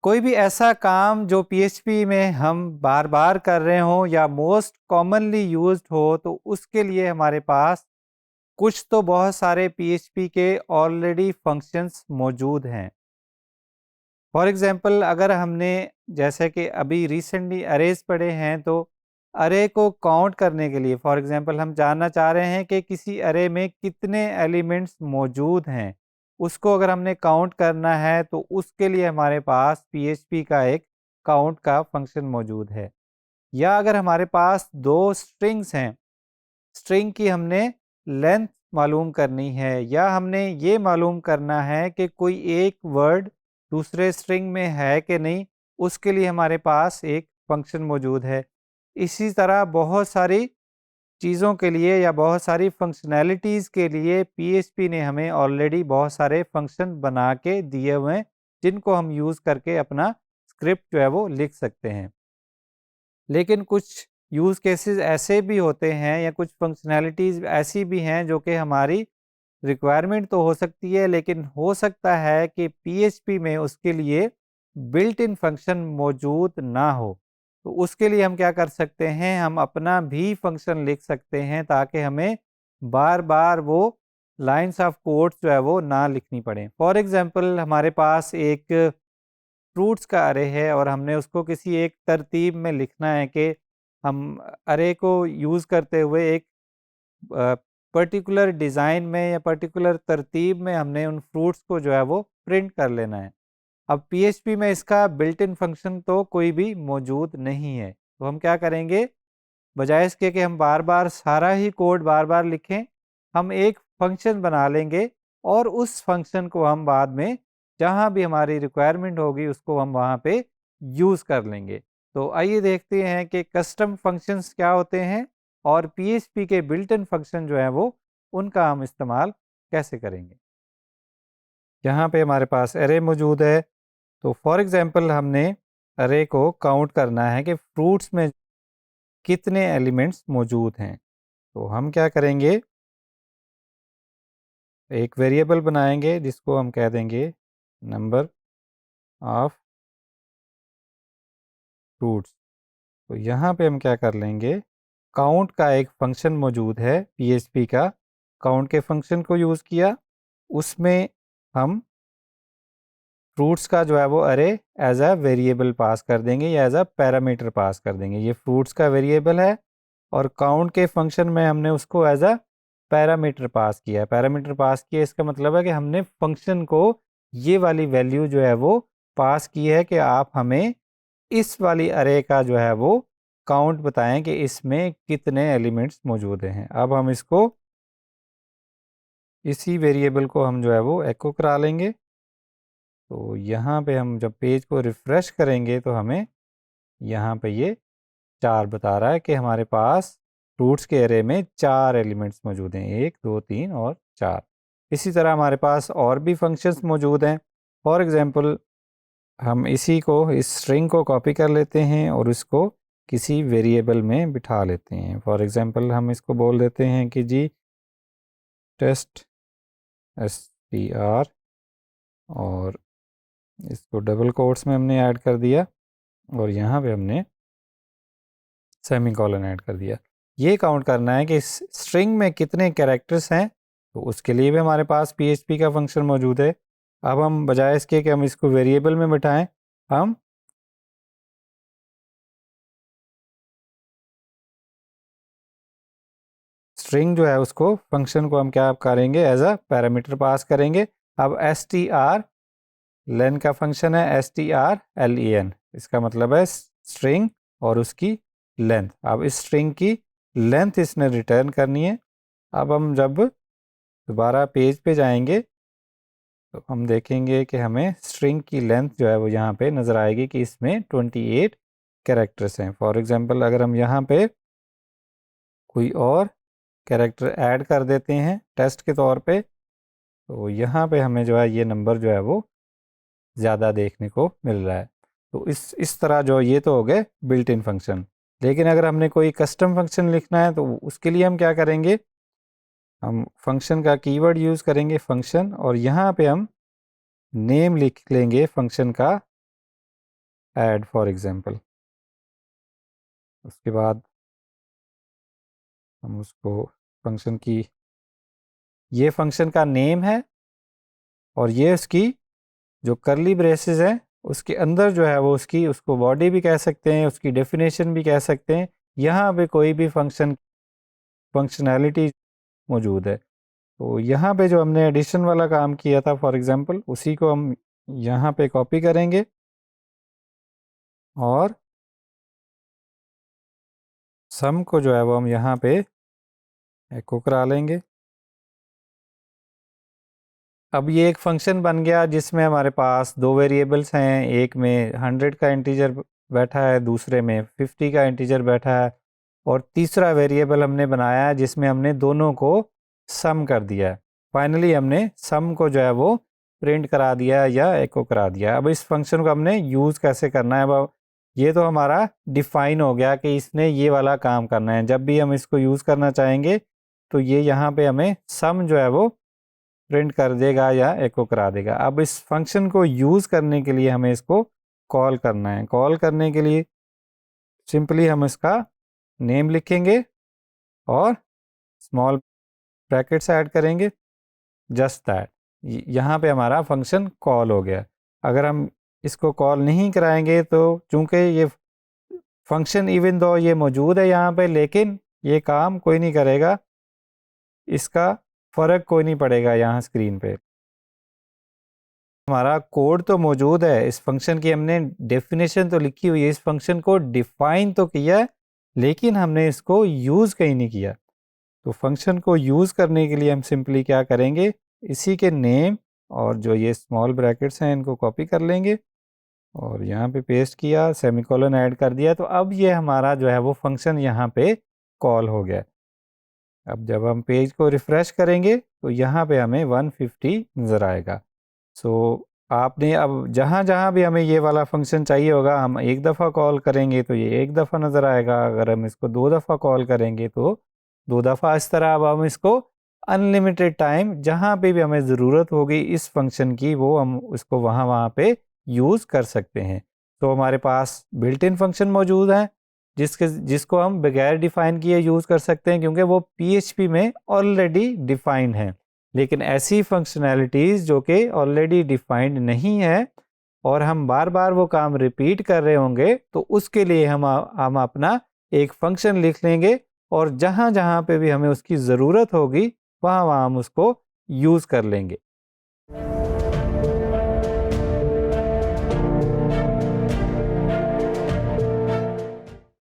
कोई भी ऐसा काम जो पीएचपी में हम बार बार कर रहे हों या मोस्ट कॉमनली यूज्ड हो, तो उसके लिए हमारे पास कुछ तो बहुत सारे पीएचपी के ऑलरेडी फंक्शंस मौजूद हैं। फॉर एग्जांपल, अगर हमने जैसे कि अभी रिसेंटली अरेज पढ़े हैं, तो अरे को काउंट करने के लिए फॉर एग्जांपल हम जानना चाह रहे हैं कि किसी अरे में कितने एलिमेंट्स मौजूद हैं, उसको अगर हमने काउंट करना है तो उसके लिए हमारे पास पीएचपी का एक काउंट का फंक्शन मौजूद है। या अगर हमारे पास दो स्ट्रिंग्स हैं, स्ट्रिंग की हमने लेंथ मालूम करनी है या हमने ये मालूम करना है कि कोई एक वर्ड दूसरे स्ट्रिंग में है कि नहीं, उसके लिए हमारे पास एक फंक्शन मौजूद है। इसी तरह बहुत सारी चीज़ों के लिए या बहुत सारी फंक्शनैलिटीज़ के लिए पीएचपी ने हमें ऑलरेडी बहुत सारे फंक्शन बना के दिए हुए हैं, जिनको हम यूज़ करके अपना स्क्रिप्ट जो है वो लिख सकते हैं। लेकिन कुछ यूज़ केसेस ऐसे भी होते हैं या कुछ फंक्शनैलिटीज़ ऐसी भी हैं जो कि हमारी रिक्वायरमेंट तो हो सकती है, लेकिन हो सकता है कि पीएचपी में उसके लिए बिल्ट इन फंक्शन मौजूद ना हो। तो उसके लिए हम क्या कर सकते हैं, हम अपना भी फंक्शन लिख सकते हैं ताकि हमें बार बार वो लाइंस ऑफ कोड्स जो है वो ना लिखनी पड़े। फॉर एग्जांपल, हमारे पास एक फ्रूट्स का अरे है और हमने उसको किसी एक तरतीब में लिखना है कि हम अरे को यूज़ करते हुए एक पर्टिकुलर डिज़ाइन में या पर्टिकुलर तरतीब में हमने उन फ्रूट्स को जो है वो प्रिंट कर लेना है। अब पीएचपी में इसका बिल्ट इन फंक्शन तो कोई भी मौजूद नहीं है, तो हम क्या करेंगे, बजाय इसके कि हम बार बार सारा ही कोड बार बार लिखें, हम एक फंक्शन बना लेंगे और उस फंक्शन को हम बाद में जहाँ भी हमारी रिक्वायरमेंट होगी उसको हम वहाँ पे यूज़ कर लेंगे। तो आइए देखते हैं कि कस्टम फंक्शंस क्या होते हैं और पीएचपी के बिल्ट इन फंक्शन जो है वो उनका हम इस्तेमाल कैसे करेंगे। यहाँ पे हमारे पास अरे मौजूद है, तो फॉर एग्जांपल हमने अरे को काउंट करना है कि फ्रूट्स में कितने एलिमेंट्स मौजूद हैं। तो हम क्या करेंगे, एक वेरिएबल बनाएंगे जिसको हम कह देंगे नंबर ऑफ फ्रूट्स। तो यहाँ पे हम क्या कर लेंगे, काउंट का एक फंक्शन मौजूद है पीएचपी का, काउंट के फंक्शन को यूज़ किया, उसमें हम फ्रूट्स का जो है वो अरे एज अ वेरिएबल पास कर देंगे या एज अ पैरामीटर पास कर देंगे। ये फ्रूट्स का वेरिएबल है और काउंट के फंक्शन में हमने उसको एज अ पैरामीटर पास किया। पैरामीटर पास किया इसका मतलब है कि हमने फंक्शन को ये वाली वैल्यू जो है वो पास की है कि आप हमें इस वाली अरे का जो है वो काउंट बताएं कि इसमें कितने एलिमेंट्स मौजूद हैं। अब हम इसको इसी वेरिएबल को हम जो है वो एको करा लेंगे। तो यहाँ पे हम जब पेज को रिफ़्रेश करेंगे तो हमें यहाँ पे ये 4 बता रहा है कि हमारे पास फ्रूट्स के एरे में 4 एलिमेंट्स मौजूद हैं, 1, 2, 3 और 4। इसी तरह हमारे पास और भी फंक्शंस मौजूद हैं। फॉर एग्ज़ाम्पल, हम इसी को इस स्ट्रिंग को कॉपी कर लेते हैं और इसको किसी वेरिएबल में बिठा लेते हैं। फॉर एग्ज़ाम्पल, हम इसको बोल देते हैं कि जी टेस्ट str, और इसको डबल कोट्स में हमने ऐड कर दिया और यहाँ पे हमने सेमीकोलन ऐड कर दिया। ये काउंट करना है कि इस स्ट्रिंग में कितने कैरेक्टर्स हैं, तो उसके लिए भी हमारे पास पीएचपी का फंक्शन मौजूद है। अब हम बजाय इसके कि हम इसको वेरिएबल में बिठाएं, हम स्ट्रिंग जो है उसको फंक्शन को हम क्या करेंगे, एज अ पैरामीटर पास करेंगे। अब str लेन का फंक्शन है strlen, इसका मतलब है स्ट्रिंग और उसकी लेंथ। अब इस स्ट्रिंग की लेंथ इसने रिटर्न करनी है। अब हम जब दोबारा पेज पे जाएंगे तो हम देखेंगे कि हमें स्ट्रिंग की लेंथ जो है वो यहाँ पे नज़र आएगी कि इसमें 28 कैरेक्टर्स हैं। फॉर एग्जांपल, अगर हम यहाँ पे कोई और कैरेक्टर ऐड कर देते हैं टेस्ट के तौर पे, तो यहाँ पे हमें जो है ये नंबर जो है वो ज़्यादा देखने को मिल रहा है। तो इस तरह जो ये तो हो गए बिल्ट इन फंक्शन। लेकिन अगर हमने कोई कस्टम फंक्शन लिखना है तो उसके लिए हम क्या करेंगे, हम फंक्शन का कीवर्ड यूज़ करेंगे फंक्शन, और यहाँ पे हम नेम लिख लेंगे फंक्शन का ऐड फॉर एग्जांपल। उसके बाद हम उसको फंक्शन की, ये फंक्शन का नेम है और ये उसकी जो करली ब्रेसेस है उसके अंदर जो है वो उसको बॉडी भी कह सकते हैं, उसकी डेफिनेशन भी कह सकते हैं। यहाँ पे कोई भी फंक्शनैलिटी मौजूद है। तो यहाँ पे जो हमने एडिशन वाला काम किया था फॉर एग्जांपल, उसी को हम यहाँ पे कॉपी करेंगे और सम को जो है वो हम यहाँ पे एको करा लेंगे। अब ये एक फंक्शन बन गया जिसमें हमारे पास दो वेरिएबल्स हैं, एक में 100 का इंटीजर बैठा है, दूसरे में 50 का इंटीजर बैठा है, और तीसरा वेरिएबल हमने बनाया है जिसमें हमने दोनों को सम कर दिया है। फाइनली हमने सम को जो है वो प्रिंट करा दिया है या एको करा दिया है। अब इस फंक्शन को हमने यूज़ कैसे करना है, अब ये तो हमारा डिफाइन हो गया कि इसने ये वाला काम करना है। जब भी हम इसको यूज़ करना चाहेंगे तो ये यहाँ पे हमें सम जो है वो प्रिंट कर देगा या एको करा देगा। अब इस फंक्शन को यूज़ करने के लिए हमें इसको कॉल करना है। कॉल करने के लिए सिंपली हम इसका नेम लिखेंगे और स्मॉल ब्रैकेट्स ऐड करेंगे, जस्ट दैट। यहाँ पे हमारा फंक्शन कॉल हो गया। अगर हम इसको कॉल नहीं कराएंगे तो चूंकि ये फंक्शन इवन दो ये मौजूद है यहाँ पे, लेकिन ये काम कोई नहीं करेगा, इसका फ़र्क कोई नहीं पड़ेगा यहाँ स्क्रीन पे। हमारा कोड तो मौजूद है, इस फंक्शन की हमने डेफिनेशन तो लिखी हुई है, इस फंक्शन को डिफाइन तो किया है, लेकिन हमने इसको यूज़ कहीं नहीं किया। तो फंक्शन को यूज़ करने के लिए हम सिंपली क्या करेंगे, इसी के नेम और जो ये स्मॉल ब्रैकेट्स हैं इनको कॉपी कर लेंगे और यहाँ पे पेस्ट किया, सेमीकोलन ऐड कर दिया। तो अब ये हमारा जो है वो फंक्शन यहाँ पे कॉल हो गया। अब जब हम पेज को रिफ़्रेश करेंगे तो यहाँ पे हमें 150 नज़र आएगा। सो आपने अब जहाँ-जहाँ भी हमें ये वाला फंक्शन चाहिए होगा, हम एक दफ़ा कॉल करेंगे तो ये एक दफ़ा नज़र आएगा, अगर हम इसको 2 दफ़ा कॉल करेंगे तो 2 दफ़ा। इस तरह अब हम इसको अनलिमिटेड टाइम जहाँ पे भी हमें ज़रूरत होगी इस फंक्शन की, वो हम उसको वहाँ पे यूज़ कर सकते हैं। तो हमारे पास बिल्ट इन फंक्शन मौजूद हैं जिसको हम बगैर डिफ़ाइन किए यूज़ कर सकते हैं क्योंकि वो पीएचपी में ऑलरेडी डिफ़ाइंड हैं। लेकिन ऐसी फंक्शनैलिटीज़ जो कि ऑलरेडी डिफ़ाइंड नहीं है और हम बार-बार वो काम रिपीट कर रहे होंगे, तो उसके लिए हम अपना एक फंक्शन लिख लेंगे और जहाँ-जहाँ पे भी हमें उसकी ज़रूरत होगी, वहाँ-वहाँ हम उसको यूज़ कर लेंगे।